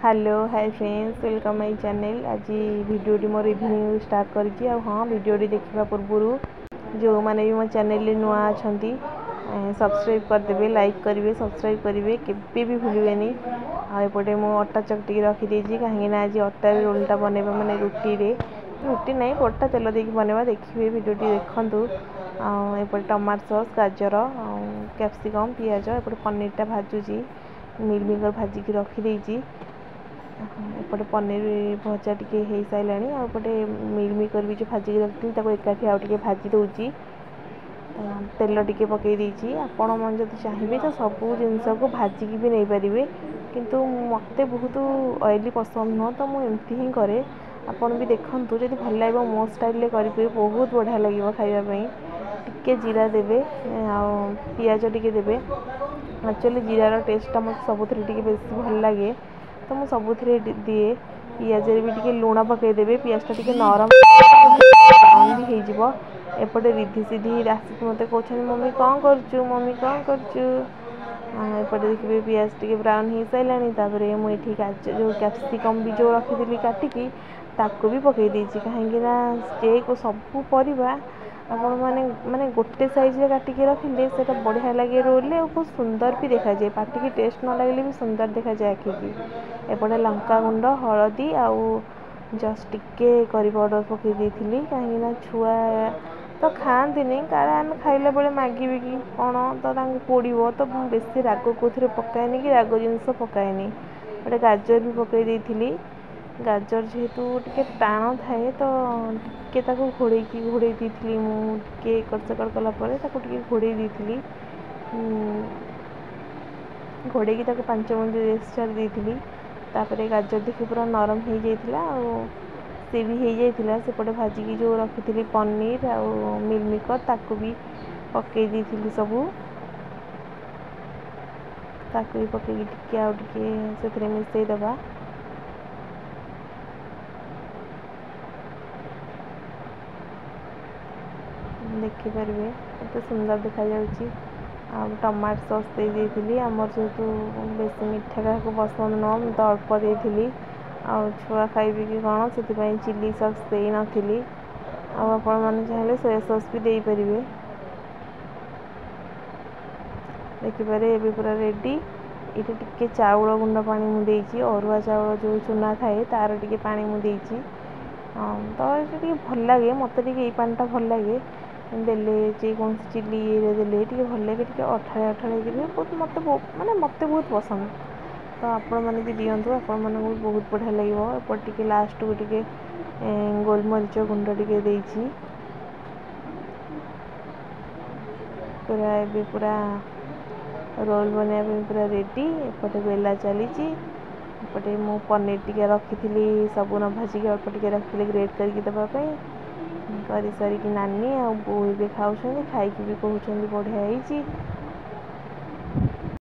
Hello hi friends welcome my channel. आज video मोर evening start करी। हाँ वीडियो देखा पूर्व जो मैंने भी मो चैनल नुआ अच्छा सब्सक्राइब करदे, लाइक करेंगे, सब्सक्राइब करेंगे, केबे भी भूलें। आउटे मुझे अटा चकटी रखी कहीं आज अटार रोलटा बनवा माने रुटी नहीं पटा तेल देकी बनवा देखिए वीडियो देखूँ। एपटे टमाटो सॉस, गाजर, कैप्सिकम, पियाज, एपटे पनीरटा भाजुची, मिल मेकर भाजिकी रखी। एपटे पनीर भजा टी हो सारा आउटे मिल मेकर भी जो भाजिकी रखी एकाठी आउ टे भाजी दूसरी तेल टी पकई आपण मन जब चाहिए तो सबू जिनस को भाजिकी भी नहीं पारे, किंतु मत बहुत ऑयली पसंद नुह तो मुझे ही कै। आपड़ भी देखूँ जब भल लगे मो स्टाइल करेंगे बहुत बढ़िया लगे खावाई। टिके जीरा देवे पियाज टिके देवे। एक्चुअली जीरार टेस्टा मत सब बेस भल लगे तो मुझे सब दिए। पियाज भी टे लुण पकईदेवे, पियाज टे नरम भी हो। एपटे रिधि सीधि आसिक मत कहते मम्मी कौन करुचु, मम्मी कौन करुचु। एपटे देखिए पियाज टे ब्राउन हो सारे मुझे गाजर जो कैप्सिकम भी जो रखी काटिकी ताको भी पकई देती कहीं सबू परिवा आपण माने गोटे साइज काटिकी रखिले से बढ़िया लगे रोल और बहुत सुंदर भी देखा जाए। पार्टी की टेस्ट न लगे भी सुंदर देखा जाए आखिकी। एपटे लंका गुंड, हलदी आउ जस्ट टिके करी पाउडर पकई देती कहीं छुआ तो खाती काले आम खाइला बेले मागिबे कि कौन तो पोड़ो तो बेसी राग कौन पकाएनि कि राग जिनस पकाएनि। गोटे गाजर भी पकई देती। गाजर जेहेतु टे टाण थाए तो टे घोड़े दी मुझे सकड़ कलापर घोड़े दी घोड़े 5 मिनट रेस्ट छाड़ी तापर गाजर देखिए पूरा नरम हो जाता सी भी हो जाता। सेपटे भाजिकी जो रखी थी पनीर आउ मिल मेकर ताकू भी पकई दी सबू ताकू भी पकई टिके आउ टे से मिसई दबा। देखिपारे एत सुंदर देखा जाउची। टमाटो सॉस दे देती आमर जेहेतु बेस मीठा क्या पसंद नुह तो अल्प देती छुआ खाइबे कि कौन से चिली सॉस दे नी। आपण मैंने चाहिए सोया सॉस भी दे पारे। देखिपारे ये पूरा रेडी। ये टिके चाउल गुंड पानी मुझे अरुआ चाउल जो चूना थाए तार टिके पानी मुझे तो ये भल लगे मत ये पानीटा भल लगे देले कौन चिली ये देले भल लगे अठाड़े अठाड़े बहुत मत माने मत बहुत पसंद तो आपण मैंने भी दिंतु आपण मन बहुत बढ़िया लगे। एपट टे लास्ट को टे गोलमरीच गुंड टे पूरा ए पूरा रोल बनवाई पूरा रेडी। एपटे बेला चली एपटे मु पनीर टे रखी सबू न भाजिक अल्प टे रखी ग्रेट करके देवाई कर सारिकी नानी आ बो भी खाऊँ खाई भी कहते बढ़िया।